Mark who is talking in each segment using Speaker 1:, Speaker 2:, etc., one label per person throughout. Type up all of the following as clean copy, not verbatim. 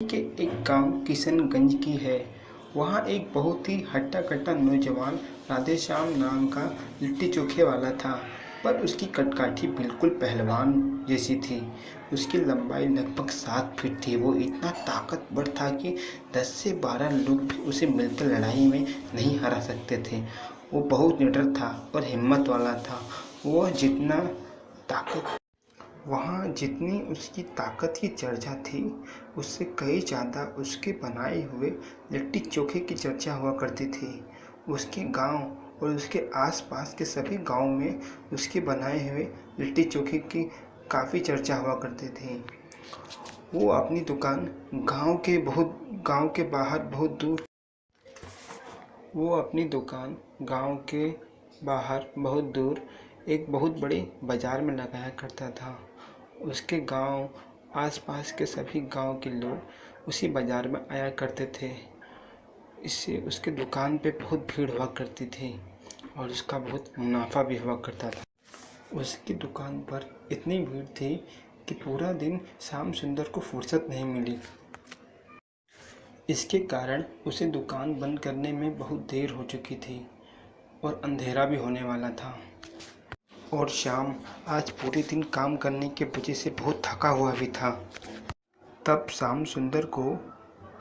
Speaker 1: के एक गांव किशनगंज की है। वहाँ एक बहुत ही हट्टा-कट्टा नौजवान राधेश्याम नाम का लिट्टी चोखे वाला था, पर उसकी कदकाठी बिल्कुल पहलवान जैसी थी। उसकी लंबाई लगभग 7 फीट थी। वो इतना ताकतवर था कि 10 से 12 लोग भी उसे मिलकर लड़ाई में नहीं हरा सकते थे। वो बहुत निडर था और हिम्मत वाला था। वहाँ जितनी उसकी ताकत की चर्चा थी, उससे कई ज़्यादा उसके बनाए हुए लिट्टी चोखे की चर्चा हुआ करती थी। उसके गांव और उसके आसपास के सभी गांव में उसके बनाए हुए लिट्टी चोखे की काफ़ी चर्चा हुआ करती थी। वो अपनी दुकान गांव के बाहर बहुत दूर वो अपनी दुकान गांव के बाहर बहुत दूर एक बहुत बड़े बाज़ार में लगाया करता था। उसके गांव आसपास के सभी गांव के लोग उसी बाज़ार में आया करते थे। इससे उसके दुकान पे बहुत भीड़ हुआ करती थी और उसका बहुत मुनाफा भी हुआ करता था। उसकी दुकान पर इतनी भीड़ थी कि पूरा दिन श्याम सुंदर को फुर्सत नहीं मिली। इसके कारण उसे दुकान बंद करने में बहुत देर हो चुकी थी और अंधेरा भी होने वाला था। और श्याम आज पूरे दिन काम करने की वजह से बहुत थका हुआ भी था। तब श्याम सुंदर को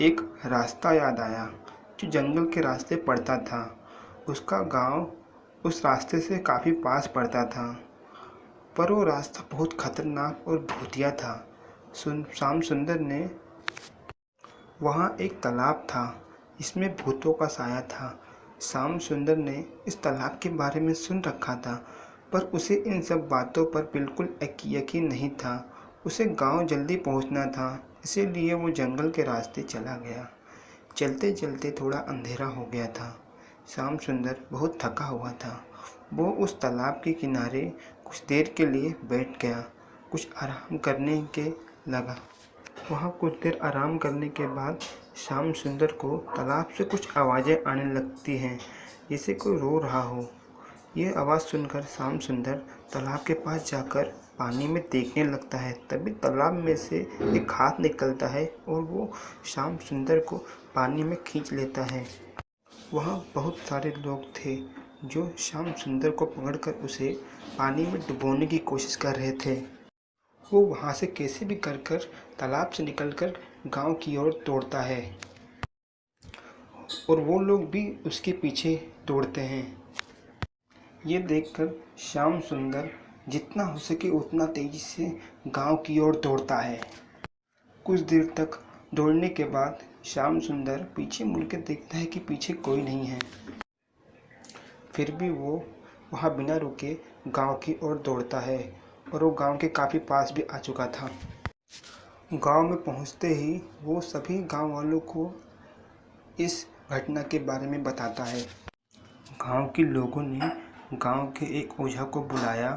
Speaker 1: एक रास्ता याद आया जो जंगल के रास्ते पड़ता था। उसका गांव उस रास्ते से काफ़ी पास पड़ता था, पर वो रास्ता बहुत खतरनाक और भूतिया था। श्याम सुंदर ने वहाँ एक तालाब था, इसमें भूतों का साया था। श्याम सुंदर ने इस तालाब के बारे में सुन रखा था, पर उसे इन सब बातों पर बिल्कुल यकीन नहीं था। उसे गांव जल्दी पहुंचना था, इसीलिए वो जंगल के रास्ते चला गया। चलते चलते थोड़ा अंधेरा हो गया था। श्याम सुंदर बहुत थका हुआ था। वो उस तालाब के किनारे कुछ देर के लिए बैठ गया, कुछ आराम करने के लगा। वहाँ कुछ देर आराम करने के बाद श्याम सुंदर को तालाब से कुछ आवाज़ें आने लगती हैं, जैसे कोई रो रहा हो। ये आवाज़ सुनकर श्याम सुंदर तालाब के पास जाकर पानी में देखने लगता है। तभी तालाब में से एक हाथ निकलता है और वो श्याम सुंदर को पानी में खींच लेता है। वहाँ बहुत सारे लोग थे जो श्याम सुंदर को पकड़कर उसे पानी में डुबोने की कोशिश कर रहे थे। वो वहाँ से कैसे भी कर तालाब से निकलकर गांव की ओर दौड़ता है और वो लोग भी उसके पीछे दौड़ते हैं। ये देखकर श्याम सुंदर जितना हो सके उतना तेजी से गांव की ओर दौड़ता है। कुछ देर तक दौड़ने के बाद श्याम सुंदर पीछे मुड़ के देखता है कि पीछे कोई नहीं है। फिर भी वो वहाँ बिना रुके गांव की ओर दौड़ता है और वो गांव के काफ़ी पास भी आ चुका था। गांव में पहुंचते ही वो सभी गांव वालों को इस घटना के बारे में बताता है। गांव के लोगों ने गांव के एक ओझा को बुलाया।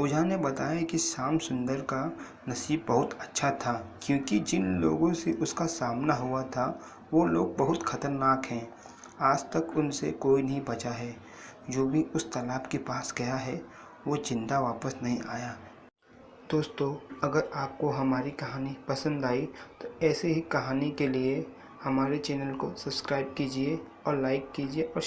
Speaker 1: ओझा ने बताया कि श्याम सुंदर का नसीब बहुत अच्छा था, क्योंकि जिन लोगों से उसका सामना हुआ था वो लोग बहुत खतरनाक हैं। आज तक उनसे कोई नहीं बचा है। जो भी उस तालाब के पास गया है वो जिंदा वापस नहीं आया। दोस्तों, अगर आपको हमारी कहानी पसंद आई तो ऐसे ही कहानी के लिए हमारे चैनल को सब्सक्राइब कीजिए और लाइक कीजिए और